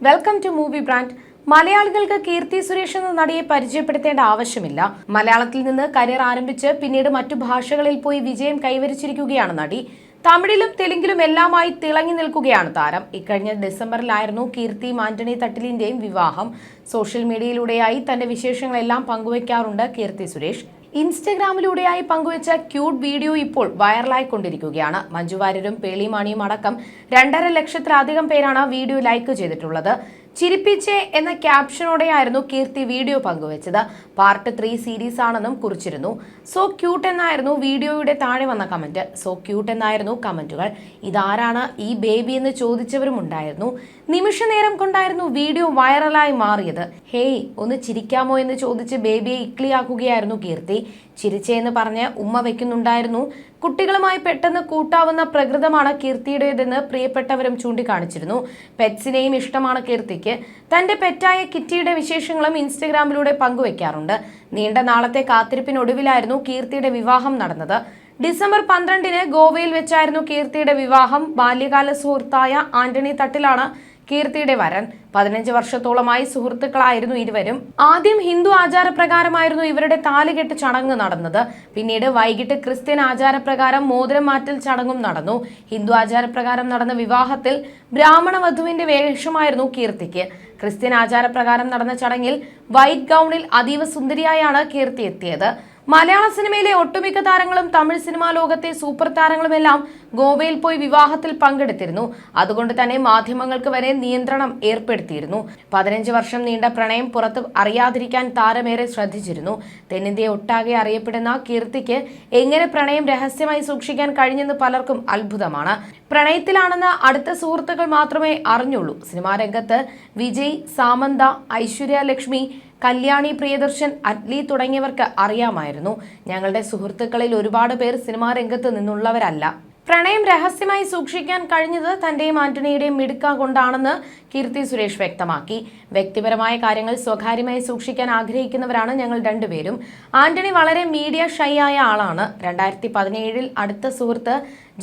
Welcome to movie brand. മലയാളികൾക്ക് കീർത്തി സുരേഷ് എന്ന നടിയെ പരിചയപ്പെടുത്തേണ്ട ആവശ്യമില്ല. മലയാളത്തിൽ നിന്ന് കരിയർ ആരംഭിച്ച് പിന്നീട് മറ്റു ഭാഷകളിൽ പോയി വിജയം കൈവരിച്ചിരിക്കുകയാണ് നടി. തമിഴിലും തെലുങ്കിലും എല്ലാമായി തിളങ്ങി നിൽക്കുകയാണ് താരം. ഇക്കഴിഞ്ഞ ഡിസംബറിലായിരുന്നു കീർത്തിയും ആന്റണി തട്ടിലിന്റെയും വിവാഹം. സോഷ്യൽ മീഡിയയിലൂടെയായി തന്റെ വിശേഷങ്ങളെല്ലാം പങ്കുവയ്ക്കാറുണ്ട് കീർത്തി സുരേഷ്. ഇൻസ്റ്റഗ്രാമിലൂടെയായി പങ്കുവച്ച ക്യൂട്ട് വീഡിയോ ഇപ്പോൾ വൈറലായിക്കൊണ്ടിരിക്കുകയാണ്. മഞ്ജു വാര്യരും പേളി മാണിയും അടക്കം 2.5 ലക്ഷത്തിലധികം പേരാണ് വീഡിയോ ലൈക്ക് ചെയ്തിട്ടുള്ളത്. ചിരിപ്പിച്ചേ എന്ന ക്യാപ്ഷനോടെയായിരുന്നു കീർത്തി വീഡിയോ പങ്കുവച്ചത്. പാർട്ട് 3 സീരീസ് ആണെന്നും കുറിച്ചിരുന്നു. സോ ക്യൂട്ട് എന്നായിരുന്നു വീഡിയോയുടെ താഴെ വന്ന കമന്റ്. സോ ക്യൂട്ട് എന്നായിരുന്നു കമന്റുകൾ. ഇതാരാണ് ഈ ബേബി എന്ന് ചോദിച്ചവരും ഉണ്ടായിരുന്നു. നിമിഷ നേരം കൊണ്ടായിരുന്നു വീഡിയോ വൈറലായി മാറിയത്. ഹേയ്, ഒന്ന് ചിരിക്കാമോ എന്ന് ചോദിച്ച് ബേബിയെ ഇക്ലിയാക്കുകയായിരുന്നു കീർത്തി. ചിരിച്ചേന്ന് പറഞ്ഞ് ഉമ്മ വെക്കുന്നുണ്ടായിരുന്നു. കുട്ടികളുമായി പെട്ടെന്ന് കൂട്ടാവുന്ന പ്രകൃതമാണ് കീർത്തിയുടേതെന്ന് പ്രിയപ്പെട്ടവരും ചൂണ്ടിക്കാണിച്ചിരുന്നു. പെറ്റ്സിനെയും ഇഷ്ടമാണ് കീർത്തിക്ക്. തന്റെ പെറ്റായ കിറ്റിയുടെ വിശേഷങ്ങളും ഇൻസ്റ്റഗ്രാമിലൂടെ പങ്കുവെക്കാറുണ്ട്. നീണ്ട നാളത്തെ കാത്തിരിപ്പിനൊടുവിലായിരുന്നു കീർത്തിയുടെ വിവാഹം നടന്നത്. ഡിസംബർ 12-ന് ഗോവയിൽ വെച്ചായിരുന്നു കീർത്തിയുടെ വിവാഹം. ബാല്യകാല സുഹൃത്തായ ആന്റണി തട്ടിലാണ് കീർത്തിയുടെ വരൻ. 15 വർഷത്തോളമായി സുഹൃത്തുക്കളായിരുന്നു ഇരുവരും. ആദ്യം ഹിന്ദു ആചാരപ്രകാരമായിരുന്നു ഇവരുടെ താലികെട്ട് ചടങ്ങ് നടന്നത്. പിന്നീട് വൈകിട്ട് ക്രിസ്ത്യൻ ആചാരപ്രകാരം മോതിരം മാറ്റൽ ചടങ്ങും നടന്നു. ഹിന്ദു ആചാരപ്രകാരം നടന്ന വിവാഹത്തിൽ ബ്രാഹ്മണ വധുവിന്റെ വേഷമായിരുന്നു കീർത്തിക്ക്. ക്രിസ്ത്യൻ ആചാരപ്രകാരം നടന്ന ചടങ്ങിൽ വൈറ്റ് ഗൗണിൽ അതീവ സുന്ദരിയായാണ് കീർത്തി എത്തിയത്. മലയാള സിനിമയിലെ ഒട്ടുമിക്ക താരങ്ങളും തമിഴ് സിനിമാ ലോകത്തെ സൂപ്പർ താരങ്ങളുമെല്ലാം ഗോവയിൽ പോയി വിവാഹത്തിൽ പങ്കെടുത്തിരുന്നു. അതുകൊണ്ട് തന്നെ മാധ്യമങ്ങൾക്ക് വരെ നിയന്ത്രണം ഏർപ്പെടുത്തിയിരുന്നു. 15 വർഷം നീണ്ട പ്രണയം പുറത്ത് അറിയാതിരിക്കാൻ താരമേറെ ശ്രദ്ധിച്ചിരുന്നു. തെന്നിന്ത്യ ഒട്ടാകെ അറിയപ്പെടുന്ന കീർത്തിക്ക് എങ്ങനെ പ്രണയം രഹസ്യമായി സൂക്ഷിക്കാൻ കഴിഞ്ഞെന്ന് പലർക്കും അത്ഭുതമാണ്. പ്രണയത്തിലാണെന്ന് അടുത്ത സുഹൃത്തുക്കൾ മാത്രമേ അറിഞ്ഞുള്ളൂ. സിനിമാ രംഗത്ത് വിജയ്, സാമന്ത, ഐശ്വര്യ ലക്ഷ്മി, കല്യാണി പ്രിയദർശൻ, അറ്റ്ലി തുടങ്ങിയവർക്ക് അറിയാമായിരുന്നു. ഞങ്ങളുടെ സുഹൃത്തുക്കളിൽ ഒരുപാട് പേർ സിനിമാ രംഗത്ത് നിന്നുള്ളവരല്ല. പ്രണയം രഹസ്യമായി സൂക്ഷിക്കാൻ കഴിഞ്ഞത് തന്റെയും ആന്റണിയുടെയും മിടുക്ക കൊണ്ടാണെന്ന് കീർത്തി സുരേഷ് വ്യക്തമാക്കി. വ്യക്തിപരമായ കാര്യങ്ങൾ സ്വകാര്യമായി സൂക്ഷിക്കാൻ ആഗ്രഹിക്കുന്നവരാണ് ഞങ്ങൾ രണ്ടുപേരും. ആന്റണി വളരെ മീഡിയ ഷൈ ആയ ആളാണ്. 2017-ൽ അടുത്ത സുഹൃത്ത്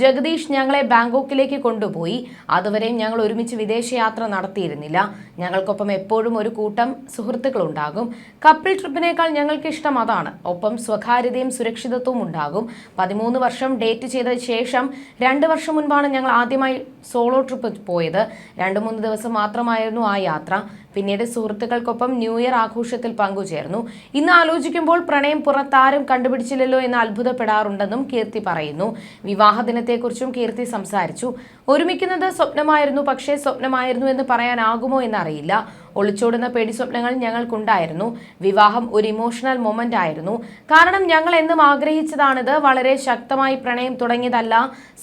ജഗദീഷ് ഞങ്ങളെ ബാങ്കോക്കിലേക്ക് കൊണ്ടുപോയി. അതുവരെയും ഞങ്ങൾ ഒരുമിച്ച് വിദേശയാത്ര നടത്തിയിരുന്നില്ല. ഞങ്ങൾക്കൊപ്പം എപ്പോഴും ഒരു കൂട്ടം സുഹൃത്തുക്കളുണ്ടാകും. കപ്പിൾ ട്രിപ്പിനേക്കാൾ ഞങ്ങൾക്ക് ഇഷ്ടം അതാണ്. ഒപ്പം സ്വകാര്യതയും സുരക്ഷിതത്വവും ഉണ്ടാകും. 13 വർഷം ഡേറ്റ് ചെയ്ത ശേഷം 2 വർഷം മുൻപാണ് ഞങ്ങൾ ആദ്യമായി സോളോ ട്രിപ്പ് പോയത്. 2-3 ദിവസം മാത്രമായിരുന്നു ആ യാത്ര. പിന്നീട് സുഹൃത്തുക്കൾക്കൊപ്പം ന്യൂ ഇയർ ആഘോഷത്തിൽ പങ്കുചേർന്നു. ഇന്ന് ആലോചിക്കുമ്പോൾ പ്രണയം പുറത്താരും കണ്ടുപിടിച്ചില്ലല്ലോ എന്ന് അത്ഭുതപ്പെടാറുണ്ടെന്നും കീർത്തി പറയുന്നു. വിവാഹ ദിനത്തെക്കുറിച്ചും കീർത്തി സംസാരിച്ചു. ഒരുമിക്കുന്നത് സ്വപ്നമായിരുന്നു, പക്ഷേ സ്വപ്നമായിരുന്നു എന്ന് പറയാനാകുമോ എന്നറിയില്ല. ഒളിച്ചോടുന്ന പേടി സ്വപ്നങ്ങൾ ഞങ്ങൾക്കുണ്ടായിരുന്നു. വിവാഹം ഒരു ഇമോഷണൽ മൊമെന്റ് ആയിരുന്നു. കാരണം ഞങ്ങൾ എന്നും ആഗ്രഹിച്ചതാണിത്. വളരെ ശക്തമായി പ്രണയം തുടങ്ങിയതല്ല.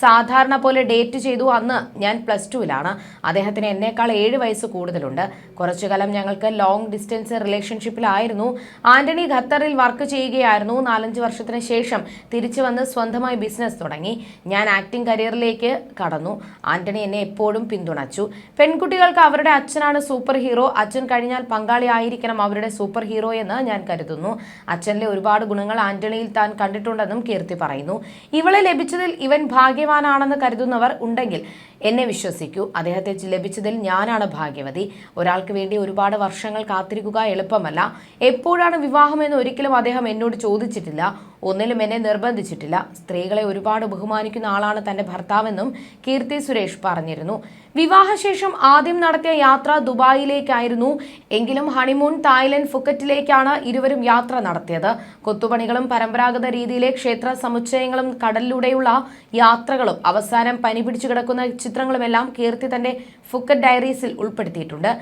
സാധാരണ പോലെ ഡേറ്റ് ചെയ്തു. അന്ന് ഞാൻ +2-ലാണ്. അദ്ദേഹത്തിന് എന്നേക്കാൾ 7 വയസ്സ് കൂടുതലുണ്ട്. കുറച്ചുകാലം ഞങ്ങൾക്ക് ലോങ് ഡിസ്റ്റൻസ് റിലേഷൻഷിപ്പിലായിരുന്നു. ആന്റണി ഖത്തറിൽ വർക്ക് ചെയ്യുകയായിരുന്നു. 4-5 വർഷത്തിന് ശേഷം തിരിച്ചു വന്ന് സ്വന്തമായി ബിസിനസ് തുടങ്ങി. ഞാൻ ആക്ടിംഗ് കരിയറിലേക്ക് കടന്നു. ആന്റണി എന്നെ എപ്പോഴും പിന്തുണച്ചു. പെൺകുട്ടികൾക്ക് അവരുടെ അച്ഛനാണ് സൂപ്പർ ഹീറോ. അച്ഛൻ കഴിഞ്ഞാൽ പങ്കാളി ആയിരിക്കണം അവരുടെ സൂപ്പർ ഹീറോ എന്ന് ഞാൻ കരുതുന്നു. അച്ഛനിലെ ഒരുപാട് ഗുണങ്ങൾ ആന്റണിയിൽ താൻ കണ്ടിട്ടുണ്ടെന്നും കീർത്തി പറയുന്നു. ഇവളെ ലഭിച്ചതിൽ ഇവൻ ഭാഗ്യവാനാണെന്ന് കരുതുന്നവർ ഉണ്ടെങ്കിൽ എന്നെ വിശ്വസിക്കൂ. അദ്ദേഹത്തെ ലഭിച്ചതിൽ ഞാനാണ് ഭാഗ്യവതി. ഒരാൾക്ക് വേണ്ടി ഒരുപാട് വർഷങ്ങൾ കാത്തിരിക്കുക എളുപ്പമല്ല. എപ്പോഴാണ് വിവാഹമെന്ന് ഒരിക്കലും അദ്ദേഹം എന്നോട് ചോദിച്ചിട്ടില്ല. ഒന്നിലും എന്നെ നിർബന്ധിച്ചിട്ടില്ല. സ്ത്രീകളെ ഒരുപാട് ബഹുമാനിക്കുന്ന ആളാണ് തന്റെ ഭർത്താവെന്നും കീർത്തി സുരേഷ് പറഞ്ഞിരുന്നു. വിവാഹശേഷം ആദ്യം നടത്തിയ യാത്ര ദുബായിലേക്കായിരുന്നു. എങ്കിലും ഹണിമൂൺ തായ്ലൻഡ് ഫുക്കറ്റിലേക്കാണ് ഇരുവരും യാത്ര നടത്തിയത്. കൊത്തുപണികളും പരമ്പരാഗത രീതിയിലെ ക്ഷേത്ര സമുച്ചയങ്ങളും കടലിലൂടെയുള്ള യാത്രകളും അവസാനം പനി പിടിച്ചു കിടക്കുന്ന ചിത്രങ്ങളുമെല്ലാം കീർത്തി തന്റെ ഫുക്കറ്റ് ഡയറീസിൽ ഉൾപ്പെടുത്തിയിട്ടുണ്ട്.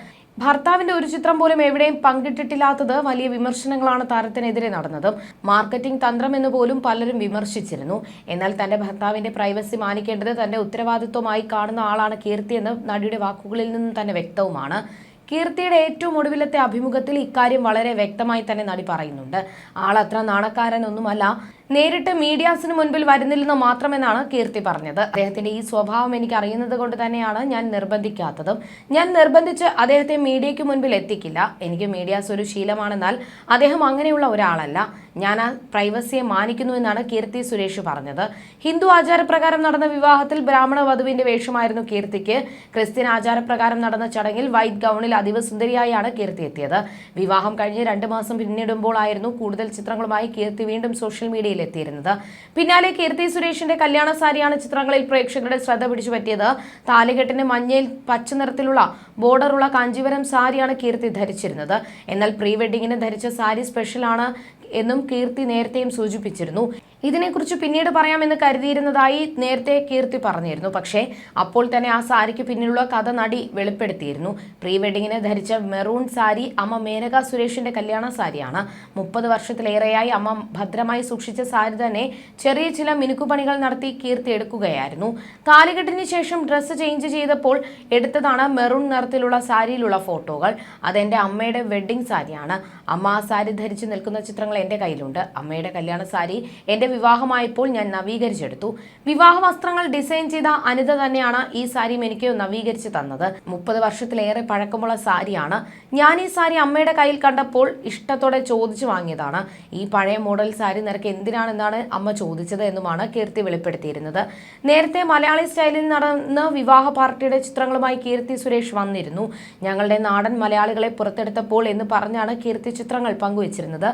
ഭർത്താവിന്റെ ഒരു ചിത്രം പോലും എവിടെയും പങ്കിട്ടിട്ടില്ലാത്തത് വലിയ വിമർശനങ്ങളാണ് താരത്തിനെതിരെ നടന്നത്. മാർക്കറ്റിംഗ് തന്ത്രം എന്ന് പോലും പലരും വിമർശിച്ചിരുന്നു. എന്നാൽ തന്റെ ഭർത്താവിന്റെ പ്രൈവസി മാനിക്കേണ്ടത് തന്റെ ഉത്തരവാദിത്വമായി കാണുന്ന ആളാണ് കീർത്തി എന്ന് നടിയുടെ വാക്കുകളിൽ നിന്നും തന്നെ വ്യക്തവുമാണ്. കീർത്തിയുടെ ഏറ്റവും ഒടുവിലത്തെ അഭിമുഖത്തിൽ ഇക്കാര്യം വളരെ വ്യക്തമായി തന്നെ നടി പറയുന്നുണ്ട്. ആളത്ര നാണക്കാരനൊന്നുമല്ല. നേരിട്ട് മീഡിയാസിന് മുൻപിൽ വരുന്നില്ലെന്ന് മാത്രമെന്നാണ് കീർത്തി പറഞ്ഞത്. അദ്ദേഹത്തിന്റെ ഈ സ്വഭാവം എനിക്ക് അറിയുന്നത് കൊണ്ട് തന്നെയാണ് ഞാൻ നിർബന്ധിക്കാത്തതും. ഞാൻ നിർബന്ധിച്ച് അദ്ദേഹത്തെ മീഡിയയ്ക്ക് മുൻപിൽ എത്തിക്കില്ല. എനിക്ക് മീഡിയാസ് ഒരു ശീലമാണെന്നാൽ അദ്ദേഹം അങ്ങനെയുള്ള ഒരാളല്ല. ഞാൻ ആ പ്രൈവസിയെ മാനിക്കുന്നു എന്നാണ് കീർത്തി സുരേഷ് പറഞ്ഞത്. ഹിന്ദു ആചാരപ്രകാരം നടന്ന വിവാഹത്തിൽ ബ്രാഹ്മണ വധുവിന്റെ വേഷമായിരുന്നു കീർത്തിക്ക്. ക്രിസ്ത്യൻ ആചാരപ്രകാരം നടന്ന ചടങ്ങിൽ വൈറ്റ് ഗൗണിൽ അതീവ സുന്ദരിയായാണ് കീർത്തി എത്തിയത്. വിവാഹം കഴിഞ്ഞ് 2 മാസം പിന്നിടുമ്പോഴായിരുന്നു കൂടുതൽ ചിത്രങ്ങളുമായി കീർത്തി വീണ്ടും സോഷ്യൽ മീഡിയയിൽ എത്തിയിരുന്നത്. പിന്നാലെ കീർത്തി സുരേഷിന്റെ കല്യാണ സാരിയാണ് ചിത്രങ്ങളിൽ പ്രേക്ഷകരുടെ ശ്രദ്ധ പിടിച്ചുപറ്റിയത്. താലികെട്ടിന് മഞ്ഞയിൽ പച്ച നിറത്തിലുള്ള ബോർഡറുള്ള കാഞ്ചീവരം സാരിയാണ് കീർത്തി ധരിച്ചിരുന്നത്. എന്നാൽ പ്രീ വെഡിങ്ങിന് ധരിച്ച സാരി സ്പെഷ്യലാണ് എന്നും കീർത്തി നേരത്തെയും സൂചിപ്പിച്ചിരുന്നു. ഇതിനെക്കുറിച്ച് പിന്നീട് പറയാമെന്ന് കരുതിയിരുന്നതായി നേരത്തെ കീർത്തി പറഞ്ഞിരുന്നു. പക്ഷേ അപ്പോൾ തന്നെ ആ സാരിക്ക് പിന്നിലുള്ള കഥ നടി വെളിപ്പെടുത്തിയിരുന്നു. പ്രീ വെഡിങ്ങിന് ധരിച്ച മെറൂൺ സാരി അമ്മ മേനക സുരേഷിന്റെ കല്യാണ സാരിയാണ്. 30 വർഷത്തിലേറെയായി അമ്മ ഭദ്രമായി സൂക്ഷിച്ച സാരി തന്നെ ചെറിയ ചില മിനുക്കുപണികൾ നടത്തി കീർത്തി എടുക്കുകയായിരുന്നു. താലികെട്ടിന് ശേഷം ഡ്രസ്സ് ചേഞ്ച് ചെയ്തപ്പോൾ എടുത്തതാണ് മെറൂൺ നിറത്തിലുള്ള സാരിയിലുള്ള ഫോട്ടോകൾ. അതെന്റെ അമ്മയുടെ വെഡ്ഡിംഗ് സാരിയാണ്. അമ്മ ആ സാരി ധരിച്ച് നിൽക്കുന്ന ചിത്രങ്ങൾ എന്റെ കയ്യിലുണ്ട്. അമ്മയുടെ കല്യാണ സാരി എന്റെ വിവാഹമായപ്പോൾ ഞാൻ നവീകരിച്ചെടുത്തു. വിവാഹ വസ്ത്രങ്ങൾ ഡിസൈൻ ചെയ്ത അനിത തന്നെയാണ് ഈ സാരിയും എനിക്ക് നവീകരിച്ച് തന്നത്. 30 വർഷത്തിലേറെ പഴക്കമുള്ള സാരിയാണ്. ഞാൻ ഈ സാരി അമ്മയുടെ കയ്യിൽ കണ്ടപ്പോൾ ഇഷ്ടത്തോടെ ചോദിച്ചു വാങ്ങിയതാണ്. ഈ പഴയ മോഡൽ സാരി നിനക്ക് എന്തിനാണെന്നാണ് അമ്മ ചോദിച്ചത് എന്നുമാണ് കീർത്തി വെളിപ്പെടുത്തിയിരുന്നത്. നേരത്തെ മലയാളി സ്റ്റൈലിൽ നടന്ന വിവാഹ പാർട്ടിയുടെ ചിത്രങ്ങളുമായി കീർത്തി സുരേഷ് വന്നിരുന്നു. ഞങ്ങളുടെ നാടൻ മലയാളികളെ പുറത്തെടുത്തപ്പോൾ എന്ന് പറഞ്ഞാണ് കീർത്തി ചിത്രങ്ങൾ പങ്കുവച്ചിരുന്നത്.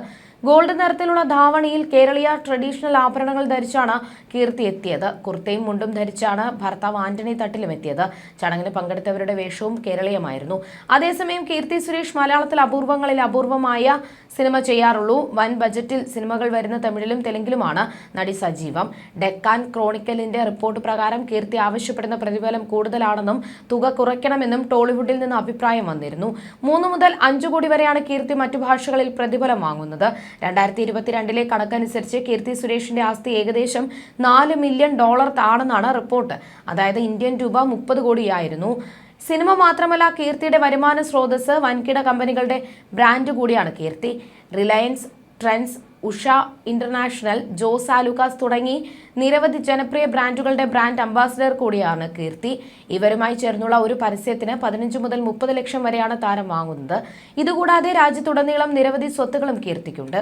ഗോൾഡ് നിറത്തിലുള്ള ധാവണിയിൽ കേരളീയ ട്രഡീഷണൽ ആഭരണങ്ങൾ ധരിച്ചാണ് കീർത്തി എത്തിയത്. കുർത്തയും മുണ്ടും ധരിച്ചാണ് ഭർത്താവ് ആന്റണി തട്ടിലും എത്തിയത്. ചടങ്ങിന് പങ്കെടുത്തവരുടെ വേഷവും കേരളീയമായിരുന്നു. അതേസമയം കീർത്തി സുരേഷ് മലയാളത്തിൽ അപൂർവങ്ങളിൽ അപൂർവമായ സിനിമ ചെയ്യാറുള്ളൂ. വൻ ബജറ്റിൽ സിനിമകൾ വരുന്ന തമിഴിലും തെലുങ്കിലുമാണ് നടി സജീവം. ഡെക്കാൻ ക്രോണിക്കലിന്റെ റിപ്പോർട്ട് പ്രകാരം കീർത്തി ആവശ്യപ്പെടുന്ന പ്രതിഫലം കൂടുതലാണെന്നും തുക കുറയ്ക്കണമെന്നും ടോളിവുഡിൽ നിന്ന് അഭിപ്രായം വന്നിരുന്നു. 3 മുതൽ 5 കോടി വരെയാണ് കീർത്തി മറ്റു ഭാഷകളിൽ പ്രതിഫലം വാങ്ങുന്നത്. 2022 കണക്കനുസരിച്ച് കീർത്തി സുരേഷിന്റെ ആസ്തി ഏകദേശം $4 മില്യൺ ആണെന്നാണ് റിപ്പോർട്ട്. അതായത് ഇന്ത്യൻ രൂപ 30 കോടിയായിരുന്നു. സിനിമ മാത്രമല്ല, കീർത്തിയുടെ വരുമാന സ്രോതസ് വൻകിട കമ്പനികളുടെ ബ്രാൻഡ് കൂടിയാണ് കീർത്തി. റിലയൻസ്, ട്രെൻഡ്സ്, ഉഷ ഇന്റർനാഷണൽ, ജോസ് ആലുക്കാസ് തുടങ്ങി നിരവധി ജനപ്രിയ ബ്രാൻഡുകളുടെ ബ്രാൻഡ് അംബാസിഡർ കൂടിയാണ് കീർത്തി. ഇവരുമായി ചേർന്നുള്ള ഒരു പരസ്യത്തിന് 15 മുതൽ 30 ലക്ഷം വരെയാണ് താരം വാങ്ങുന്നത്. ഇതുകൂടാതെ രാജ്യത്തുടനീളം നിരവധി സ്വത്തുക്കളും കീർത്തിക്കുണ്ട്.